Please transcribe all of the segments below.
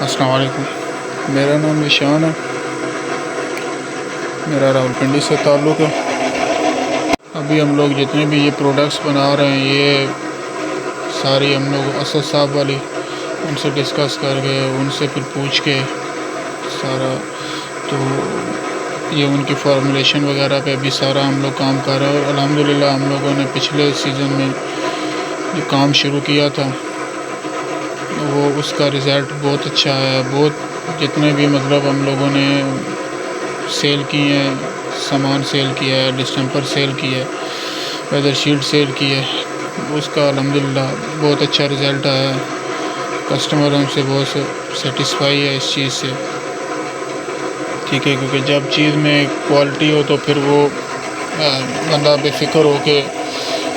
السلام علیکم، میرا نام نشان ہے، میرا راولپنڈی سے تعلق ہے۔ ابھی ہم لوگ جتنے بھی یہ پروڈکٹس بنا رہے ہیں، یہ ساری ہم لوگ اسد صاحب والی ان سے ڈسکس کر کے، ان سے پھر پوچھ کے سارا، تو یہ ان کی فارمولیشن وغیرہ پہ بھی سارا ہم لوگ کام کر رہے ہیں۔ اور الحمدللہ ہم لوگوں نے پچھلے سیزن میں جو کام شروع کیا تھا، وہ اس کا رزلٹ بہت اچھا ہے۔ بہت جتنے بھی مطلب ہم لوگوں نے سیل کی ہیں، سامان سیل کیا ہے، ڈسٹمپر سیل کیا ہے، ویدر شیلڈ سیل کی ہے، اس کا الحمدللہ بہت اچھا رزلٹ آیا ہے۔ کسٹمر ہم سے بہت سیٹسفائی ہے اس چیز سے، ٹھیک ہے، کیونکہ جب چیز میں کوالٹی ہو تو پھر وہ بندہ بے فکر ہو کے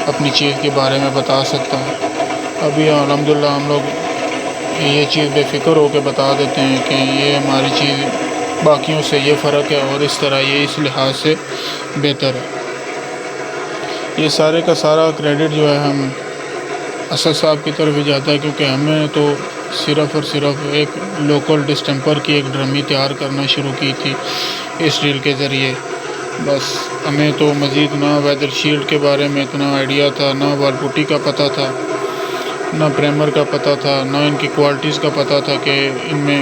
اپنی چیز کے بارے میں بتا سکتا ہے۔ ابھی الحمدللہ ہم لوگ یہ چیز بے فکر ہو کے بتا دیتے ہیں کہ یہ ہماری چیز باقیوں سے یہ فرق ہے، اور اس طرح یہ اس لحاظ سے بہتر ہے۔ یہ سارے کا سارا کریڈٹ جو ہے ہم اسد صاحب کی طرف ہی جاتا ہے، کیونکہ ہمیں تو صرف اور صرف ایک لوکل ڈسٹمپر کی ایک ڈرمی تیار کرنا شروع کی تھی اس ڈیل کے ذریعے۔ بس ہمیں تو مزید نہ ویدر شیلڈ کے بارے میں اتنا آئیڈیا تھا، نہ وال پوٹی کا پتہ تھا، نہ پریمر کا پتہ تھا، نہ ان کی کوالٹیز کا پتہ تھا کہ ان میں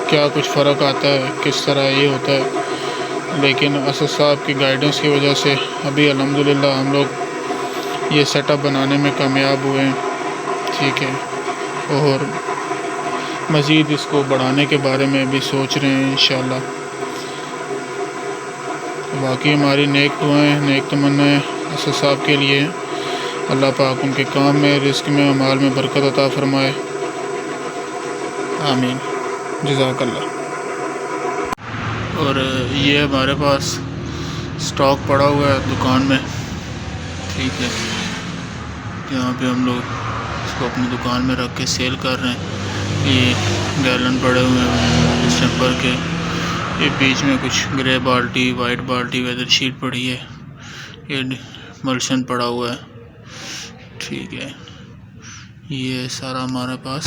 کیا کچھ فرق آتا ہے، کس طرح یہ ہوتا ہے۔ لیکن اسد صاحب کی گائیڈنس کی وجہ سے ابھی الحمدللہ ہم لوگ یہ سیٹ اپ بنانے میں کامیاب ہوئے ہیں، ٹھیک ہے، اور مزید اس کو بڑھانے کے بارے میں بھی سوچ رہے ہیں انشاءاللہ۔ باقی ہماری نیک دعائیں، نیک تمنائیں اسد صاحب کے لیے، اللہ پاک ان کے کام میں، رزق میں، مال میں برکت عطا فرمائے، آمین، جزاک اللہ۔ اور یہ ہمارے پاس سٹاک پڑا ہوا ہے دکان میں، ٹھیک ہے، جہاں پہ ہم لوگ اس کو اپنی دکان میں رکھ کے سیل کر رہے ہیں۔ یہ گیلن پڑے ہوئے ہیں ڈسٹمپر کے، یہ بیچ میں کچھ گرے بالٹی، وائٹ بالٹی، ویدر شیٹ پڑی ہے، یہ ملشن پڑا ہوا ہے، ٹھیک ہے، یہ سارا ہمارے پاس